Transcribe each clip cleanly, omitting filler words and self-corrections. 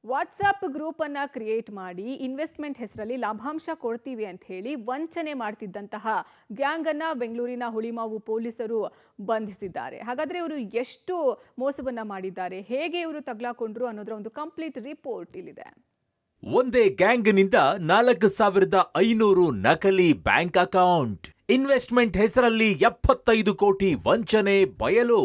WhatsApp group ಅನ್ನ create ಮಾಡಿ investment ಹೆಸರಲ್ಲಿ ಲಾಭಾಂಶ ಕೊಡ್ತೀವಿ ಅಂತ ಹೇಳಿ ವಂಚನೆ ಮಾಡ್ತಿದ್ದಂತಹ ಗ್ಯಾಂಗ್ ಅನ್ನ ಬೆಂಗಳೂರಿನ ಹುಳಿಮಾವು ಪೊಲೀಸರು ಬಂಧಿಸಿದ್ದಾರೆ. ಹಾಗಾದ್ರೆ ಇವರು ಎಷ್ಟು ಮೋಸವನ್ನ ಮಾಡಿದ್ದಾರೆ, ಹೇಗೆ ಇವರು ತಗಲಾಕೊಂಡ್ರು ಅನ್ನೋದರ ಒಂದು ಕಂಪ್ಲೀಟ್ ರಿಪೋರ್ಟ್ ಇಲ್ಲಿದೆ. ಒಂದೇ ಗ್ಯಾಂಗ್ನಿಂದ 4,500 ನಕಲಿ ಬ್ಯಾಂಕ್ ಅಕೌಂಟ್, ಇನ್ವೆಸ್ಟ್ಮೆಂಟ್ ಹೆಸರಲ್ಲಿ 75 ಕೋಟಿ ವಂಚನೆ ಬಯಲು.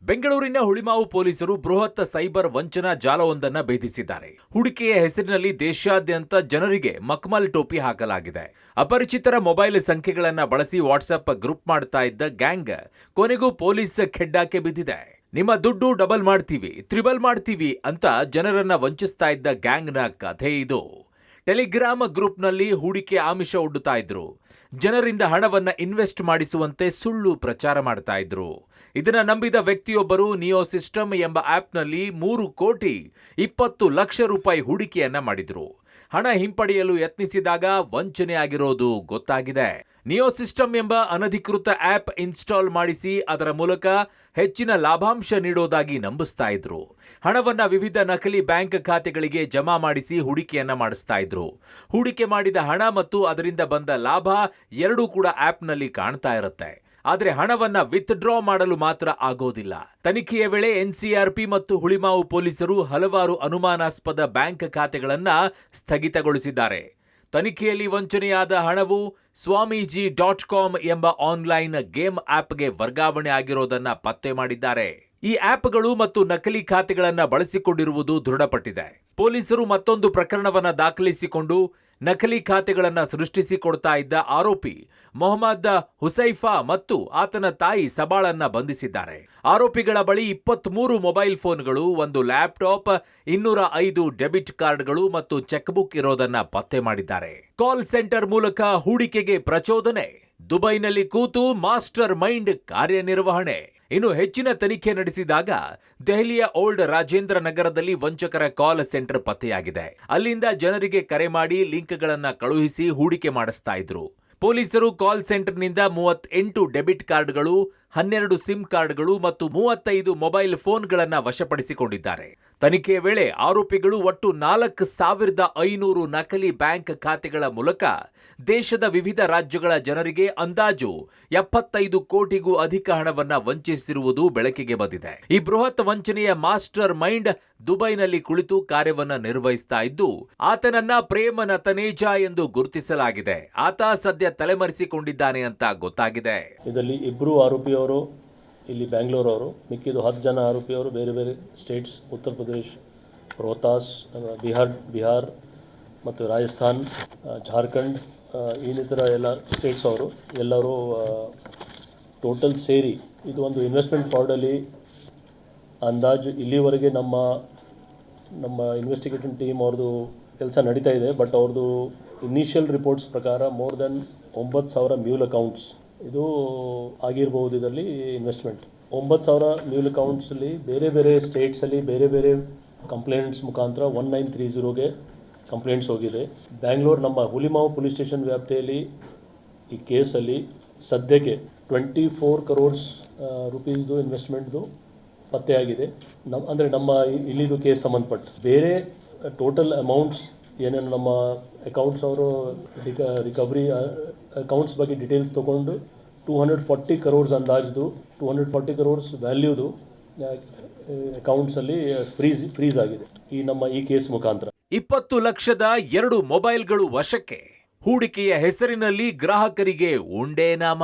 ಬೆಂಗಳೂರಿನ ಹುಳಿಮಾವು ಪೊಲೀಸರು ಬೃಹತ್ ಸೈಬರ್ ವಂಚನಾ ಜಾಲವೊಂದನ್ನು ಭೇದಿಸಿದ್ದಾರೆ. ಹೂಡಿಕೆಯ ಹೆಸರಿನಲ್ಲಿ ದೇಶಾದ್ಯಂತ ಜನರಿಗೆ ಮಕ್ಮಲ್ ಟೋಪಿ ಹಾಕಲಾಗಿದೆ. ಅಪರಿಚಿತರ ಮೊಬೈಲ್ ಸಂಖ್ಯೆಗಳನ್ನು ಬಳಸಿ ವಾಟ್ಸ್ಆಪ್ ಗ್ರೂಪ್ ಮಾಡ್ತಾ ಇದ್ದ ಗ್ಯಾಂಗ್ ಕೊನೆಗೂ ಪೊಲೀಸ್ ಖೆಡ್ಡಾಕ್ಕೆ ಬಿದ್ದಿದೆ. ನಿಮ್ಮ ದುಡ್ಡು ಡಬಲ್ ಮಾಡ್ತೀವಿ, ತ್ರಿಬಲ್ ಮಾಡ್ತೀವಿ ಅಂತ ಜನರನ್ನ ವಂಚಿಸ್ತಾ ಇದ್ದ ಗ್ಯಾಂಗ್ನ ಕಥೆ ಇದು. ಟೆಲಿಗ್ರಾಮ್ ಗ್ರೂಪ್ನಲ್ಲಿ ಹೂಡಿಕೆ ಆಮಿಷ ಒಡ್ಡುತ್ತಾ ಇದ್ರು. ಜನರಿಂದ ಹಣವನ್ನ ಇನ್ವೆಸ್ಟ್ ಮಾಡಿಸುವಂತೆ ಸುಳ್ಳು ಪ್ರಚಾರ ಮಾಡ್ತಾ ಇದ್ರು. ಇದನ್ನ ನಂಬಿದ ವ್ಯಕ್ತಿಯೊಬ್ಬರು ನಿಯೋ ಸಿಸ್ಟಮ್ ಎಂಬ ಆಪ್ನಲ್ಲಿ 3 ಕೋಟಿ 20 ಲಕ್ಷ ರೂಪಾಯಿ ಹೂಡಿಕೆಯನ್ನ ಮಾಡಿದ್ರು. ಹಣ ಹಿಂಪಡೆಯಲು ಯತ್ನಿಸಿದಾಗ ವಂಚನೆ ಆಗಿರೋದು ಗೊತ್ತಾಗಿದೆ. ನಿಯೋ ಸಿಸ್ಟಮ್ ಎಂಬ ಅನಧಿಕೃತ ಆಪ್ ಇನ್ಸ್ಟಾಲ್ ಮಾಡಿಸಿ ಅದರ ಮೂಲಕ ಹೆಚ್ಚಿನ ಲಾಭಾಂಶ ನೀಡೋದಾಗಿ ನಂಬಿಸ್ತಾ ಇದ್ರು. ಹಣವನ್ನ ವಿವಿಧ ನಕಲಿ ಬ್ಯಾಂಕ್ ಖಾತೆಗಳಿಗೆ ಜಮಾ ಮಾಡಿಸಿ ಹೂಡಿಕೆಯನ್ನ ಮಾಡಿಸ್ತಾ ಇದ್ರು. ಹೂಡಿಕೆ ಮಾಡಿದ ಹಣ ಮತ್ತು ಅದರಿಂದ ಬಂದ ಲಾಭ ಎರಡೂ ಕೂಡ ಆಪ್ನಲ್ಲಿ ಕಾಣ್ತಾ ಇರುತ್ತೆ. ಆದರೆ ಹಣವನ್ನ ವಿತ್ಡ್ರಾ ಮಾಡಲು ಮಾತ್ರ ಆಗೋದಿಲ್ಲ. ತನಿಖೆಯ ವೇಳೆ ಎನ್ಸಿಆರ್ಪಿ ಮತ್ತು ಹುಳಿಮಾವು ಪೊಲೀಸರು ಹಲವಾರು ಅನುಮಾನಾಸ್ಪದ ಬ್ಯಾಂಕ್ ಖಾತೆಗಳನ್ನ ಸ್ಥಗಿತಗೊಳಿಸಿದ್ದಾರೆ. ತನಿಖೆಯಲ್ಲಿ ವಂಚನೆಯಾದ ಹಣವು swamiji.com ಎಂಬ ಆನ್ಲೈನ್ ಗೇಮ್ ಆಪ್ಗೆ ವರ್ಗಾವಣೆ ಆಗಿರೋದನ್ನ ಪತ್ತೆ ಮಾಡಿದ್ದಾರೆ. ಈ ಆಪ್ಗಳು ಮತ್ತು ನಕಲಿ ಖಾತೆಗಳನ್ನ ಬಳಸಿಕೊಂಡಿರುವುದು ದೃಢಪಟ್ಟಿದೆ. ಪೊಲೀಸರು ಮತ್ತೊಂದು ಪ್ರಕರಣವನ್ನ ದಾಖಲಿಸಿಕೊಂಡು ನಕಲಿ ಖಾತೆಗಳನ್ನ ಸೃಷ್ಟಿಸಿಕೊಡ್ತಾ ಇದ್ದ ಆರೋಪಿ ಮೊಹಮ್ಮದ್ ಹುಸೈಫಾ ಮತ್ತು ಆತನ ತಾಯಿ ಸಬಾಳನ್ನ ಬಂಧಿಸಿದ್ದಾರೆ. ಆರೋಪಿಗಳ ಬಳಿ 23 ಮೊಬೈಲ್ ಫೋನ್ಗಳು, 1 ಲ್ಯಾಪ್ಟಾಪ್, 205 ಡೆಬಿಟ್ ಕಾರ್ಡ್ಗಳು ಮತ್ತು ಚೆಕ್ ಬುಕ್ ಇರೋದನ್ನ ಪತ್ತೆ ಮಾಡಿದ್ದಾರೆ. ಕಾಲ್ ಸೆಂಟರ್ ಮೂಲಕ ಹೂಡಿಕೆಗೆ ಪ್ರಚೋದನೆ, ದುಬೈನಲ್ಲಿ ಕೂತು ಮಾಸ್ಟರ್ ಮೈಂಡ್ ಕಾರ್ಯನಿರ್ವಹಣೆ. ಇನ್ನು ಹೆಚ್ಚಿನ ತನಿಖೆ ನಡೆಸಿದಾಗ ದೆಹಲಿಯ ಓಲ್ಡ್ ರಾಜೇಂದ್ರ ನಗರದಲ್ಲಿ ವಂಚಕರ ಕಾಲ್ ಸೆಂಟರ್ ಪತ್ತೆಯಾಗಿದೆ. ಅಲ್ಲಿಂದ ಜನರಿಗೆ ಕರೆ ಮಾಡಿ ಲಿಂಕ್ಗಳನ್ನ ಕಳುಹಿಸಿ ಹೂಡಿಕೆ ಮಾಡಿಸ್ತಾ ಇದ್ರು. ಪೊಲೀಸರು ಕಾಲ್ ಸೆಂಟರ್ನಿಂದ 38 ಡೆಬಿಟ್ ಕಾರ್ಡ್ಗಳು, 12 ಸಿಮ್ ಕಾರ್ಡ್ಗಳು ಮತ್ತು 35 ಮೊಬೈಲ್ ಫೋನ್ಗಳನ್ನು ವಶಪಡಿಸಿಕೊಂಡಿದ್ದಾರೆ. ತನಿಖೆಯ ವೇಳೆ ಆರೋಪಿಗಳು ಒಟ್ಟು 4,500 ನಕಲಿ ಬ್ಯಾಂಕ್ ಖಾತೆಗಳ ಮೂಲಕ ದೇಶದ ವಿವಿಧ ರಾಜ್ಯಗಳ ಜನರಿಗೆ ಅಂದಾಜು 75 ಕೋಟಿಗೂ ಅಧಿಕ ಹಣವನ್ನ ವಂಚಿಸಿರುವುದು ಬೆಳಕಿಗೆ ಬಂದಿದೆ. ಈ ಬೃಹತ್ ವಂಚನೆಯ ಮಾಸ್ಟರ್ ಮೈಂಡ್ ದುಬೈನಲ್ಲಿ ಕುಳಿತು ಕಾರ್ಯವನ್ನ ನಿರ್ವಹಿಸ್ತಾ ಇದ್ದು, ಆತನನ್ನ ಪ್ರೇಮ ನತನೇಜಾ ಎಂದು ಗುರುತಿಸಲಾಗಿದೆ. ಆತ ಸದ್ಯ ತಲೆಮರೆಸಿಕೊಂಡಿದ್ದಾನೆ ಅಂತ ಗೊತ್ತಾಗಿದೆ. ಇದರಲ್ಲಿ 2 ಆರೋಪಿಯವರು ಇಲ್ಲಿ ಬ್ಯಾಂಗ್ಳೂರವರು, ಮಿಕ್ಕಿದ್ದು 10 ಜನ ಆರೋಪಿಯವರು ಬೇರೆ ಬೇರೆ ಸ್ಟೇಟ್ಸ್, ಉತ್ತರ ಪ್ರದೇಶ್, ರೋಹ್ತಾಸ್, ಬಿಹಾರ್ ಮತ್ತು ರಾಜಸ್ಥಾನ್, ಜಾರ್ಖಂಡ್, ಇನ್ನಿತರ ಎಲ್ಲ ಸ್ಟೇಟ್ಸ್ ಅವರು ಎಲ್ಲರೂ ಟೋಟಲ್ ಸೇರಿ ಇದು ಒಂದು ಇನ್ವೆಸ್ಟ್ಮೆಂಟ್ ಫ್ರಾಡಲ್ಲಿ ಅಂದಾಜು ಇಲ್ಲಿವರೆಗೆ ನಮ್ಮ ಇನ್ವೆಸ್ಟಿಗೇಷನ್ ಟೀಮ್ ಅವ್ರದ್ದು ಕೆಲಸ ನಡೀತಾ ಇದೆ. ಬಟ್ ಅವ್ರದ್ದು ಇನಿಷಿಯಲ್ ರಿಪೋರ್ಟ್ಸ್ ಪ್ರಕಾರ ಮೋರ್ ದೆನ್ 9,000 ಮ್ಯೂಲ್ ಅಕೌಂಟ್ಸ್ ಇದು ಆಗಿರ್ಬೋದು. ಇದರಲ್ಲಿ ಇನ್ವೆಸ್ಟ್ಮೆಂಟ್ 9,000 ಮ್ಯೂಲ್ ಅಕೌಂಟ್ಸಲ್ಲಿ ಬೇರೆ ಬೇರೆ ಸ್ಟೇಟ್ಸಲ್ಲಿ ಬೇರೆ ಬೇರೆ ಕಂಪ್ಲೇಂಟ್ಸ್ ಮುಖಾಂತರ 1930ಗೆ ಕಂಪ್ಲೇಂಟ್ಸ್ ಹೋಗಿದೆ. ಬ್ಯಾಂಗ್ಳೂರು ನಮ್ಮ ಹುಳಿಮಾವು ಪೊಲೀಸ್ ಸ್ಟೇಷನ್ ವ್ಯಾಪ್ತಿಯಲ್ಲಿ ಈ ಕೇಸಲ್ಲಿ ಸದ್ಯಕ್ಕೆ 24 crores ರುಪೀಸ್ದು ಇನ್ವೆಸ್ಟ್ಮೆಂಟ್ದು ಪತ್ತೆಯಾಗಿದೆ. ನಮ್ಮ ಇಲ್ಲಿದು ಕೇಸ್ ಸಂಬಂಧಪಟ್ಟು ಬೇರೆ ಟೋಟಲ್ ಅಮೌಂಟ್ಸ್ ಏನೇನು ನಮ್ಮ ಅಕೌಂಟ್ಸ್ ಅವರು ರಿಕವರಿ ಅಕೌಂಟ್ಸ್ ಬಗ್ಗೆ ಡೀಟೇಲ್ಸ್ ತೊಗೊಂಡು 240 crores ಅಂದಾಜ್ದು 240 crores ವ್ಯಾಲ್ಯೂದು ಅಕೌಂಟ್ಸಲ್ಲಿ ಫ್ರೀಸ್ ಆಗಿದೆ ಈ ಕೇಸ್ ಮುಖಾಂತರ. 20 ಲಕ್ಷದ 2 ಮೊಬೈಲ್ಗಳು ವಶಕ್ಕೆ. ಹೂಡಿಕೆಯ ಹೆಸರಿನಲ್ಲಿ ಗ್ರಾಹಕರಿಗೆ ಉಂಡೇನಾಮ.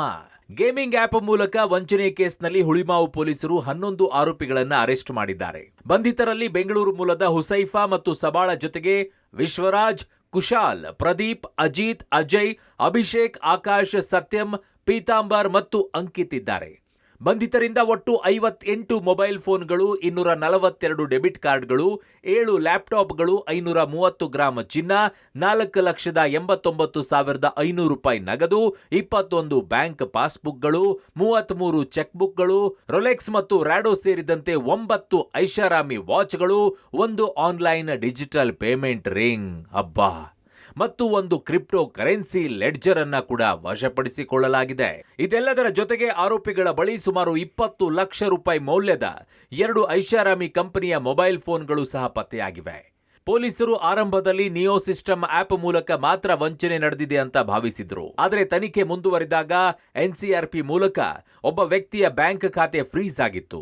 ಗೇಮಿಂಗ್ ಆಪ್ ಮೂಲಕ ವಂಚನೆ ಕೇಸ್ನಲ್ಲಿ ಹುಳಿಮಾವು ಪೊಲೀಸರು 11 ಆರೋಪಿಗಳನ್ನು ಅರೆಸ್ಟ್ ಮಾಡಿದ್ದಾರೆ. ಬಂಧಿತರಲ್ಲಿ ಬೆಂಗಳೂರು ಮೂಲದ ಹುಸೈಫಾ ಮತ್ತು ಸಬಾಳ ಜೊತೆಗೆ ವಿಶ್ವರಾಜ್, ಕುಶಾಲ್, ಪ್ರದೀಪ್, ಅಜಿತ್, ಅಜಯ್, ಅಭಿಷೇಕ್, ಆಕಾಶ್, ಸತ್ಯಂ, ಪೀತಾಂಬರ್ ಮತ್ತು ಅಂಕಿತ್ ಇದ್ದಾರೆ. ಬಂಧಿತರಿಂದ ಒಟ್ಟು 58 ಮೊಬೈಲ್ ಫೋನ್ಗಳು, 242 ಡೆಬಿಟ್ ಕಾರ್ಡ್ಗಳು, 7 ಲ್ಯಾಪ್ಟಾಪ್ಗಳು, 530 ಗ್ರಾಂ ಚಿನ್ನ, 4,89,500 ರೂಪಾಯಿ ನಗದು, 21 ಬ್ಯಾಂಕ್ ಪಾಸ್ಬುಕ್ಗಳು, 33 ಚೆಕ್ ಬುಕ್ಗಳು, ರೊಲೆಕ್ಸ್ ಮತ್ತು ರ್ಯಾಡೋ ಸೇರಿದಂತೆ 9 ಐಷಾರಾಮಿ ವಾಚ್ಗಳು, 1 ಆನ್ಲೈನ್ ಡಿಜಿಟಲ್ ಪೇಮೆಂಟ್ ರಿಂಗ್ ಅಬ್ಬಾ ಮತ್ತು 1 ಕ್ರಿಪ್ಟೋ ಕರೆನ್ಸಿ ಲೆಡ್ಜರ್ ಅನ್ನ ಕೂಡ ವಶಪಡಿಸಿಕೊಳ್ಳಲಾಗಿದೆ. ಇದೆಲ್ಲದರ ಜೊತೆಗೆ ಆರೋಪಿಗಳ ಬಳಿ ಸುಮಾರು 20 ಲಕ್ಷ ರೂಪಾಯಿ ಮೌಲ್ಯದ 2 ಐಷಾರಾಮಿ ಕಂಪನಿಯ ಮೊಬೈಲ್ ಫೋನ್ಗಳು ಸಹ ಪತ್ತೆಯಾಗಿವೆ. ಪೊಲೀಸರು ಆರಂಭದಲ್ಲಿ ನಿಯೋ ಸಿಸ್ಟಮ್ ಆಪ್ ಮೂಲಕ ಮಾತ್ರ ವಂಚನೆ ನಡೆದಿದೆ ಅಂತ ಭಾವಿಸಿದ್ರು. ಆದರೆ ತನಿಖೆ ಮುಂದುವರಿದಾಗ ಎನ್ಸಿಆರ್ಪಿ ಮೂಲಕ ಒಬ್ಬ ವ್ಯಕ್ತಿಯ ಬ್ಯಾಂಕ್ ಖಾತೆ ಫ್ರೀಸ್ ಆಗಿತ್ತು.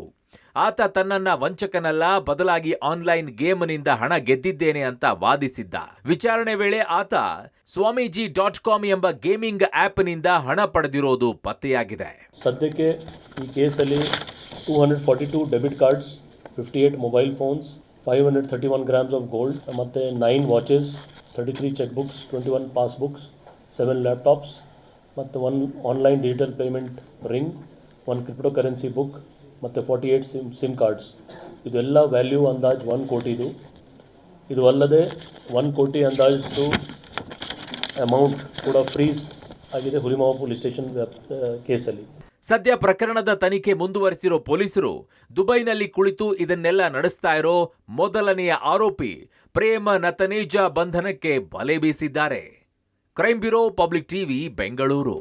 ಆತ ತನ್ನನ್ನ ವಂಚಕನಲ್ಲ, ಬದಲಾಗಿ ಆನ್ಲೈನ್ ಗೇಮ್ನಿಂದ ಹಣ ಗೆದ್ದಿದ್ದೇನೆ ಅಂತ ವಾದಿಸಿದ್ದ. ವಿಚಾರಣೆ ವೇಳೆ ಆತ swamiji.com ಎಂಬ ಗೇಮಿಂಗ್ ಆಪ್ನಿಂದ ಹಣ ಪಡೆದಿರೋದು ಪತ್ತೆಯಾಗಿದೆ. ಸದ್ಯಕ್ಕೆ ಈ ಕೇಸಲ್ಲಿ 242 debit cards, 58 mobile phones, 531 grams of gold ಮತ್ತು 9 ವಾಚಸ್, 33 ಚೆಕ್ ಬುಕ್ಸ್, 21 ಪಾಸ್ಬುಕ್ಸ್, 7 ಲ್ಯಾಪ್ಟಾಪ್ಸ್ ಮತ್ತು 1 online digital payment ring, 1 crypto currency book ಮತ್ತು 48 ಸಿಮ್ ಕಾರ್ಡ್ಸ್. ಇದೆಲ್ಲ ವ್ಯಾಲ್ಯೂ ಅಂದಾಜು 1 ಕೋಟಿದು. ಇದು ಅಲ್ಲದೆ 1 ಕೋಟಿ ಅಂದಾಜು ಅಮೌಂಟ್ ಕೂಡ ಫ್ರೀಸ್ ಆಗಿದೆ ಹುಳಿಮಾವು ಪೊಲೀಸ್ ಸ್ಟೇಷನ್ ಕೇಸಲ್ಲಿ. ಸದ್ಯ ಪ್ರಕರಣದ ತನಿಖೆ ಮುಂದುವರಿಸಿರೋ ಪೊಲೀಸರು ದುಬೈನಲ್ಲಿ ಕುಳಿತು ಇದನ್ನೆಲ್ಲ ನಡೆಸ್ತಾ ಇರೋ ಮೊದಲನೆಯ ಆರೋಪಿ ಪ್ರೇಮ ನತನೇಜಾ ಬಂಧನಕ್ಕೆ ಬಲೆ ಬೀಸಿದ್ದಾರೆ. Crime bureau, public TV, Bengaluru.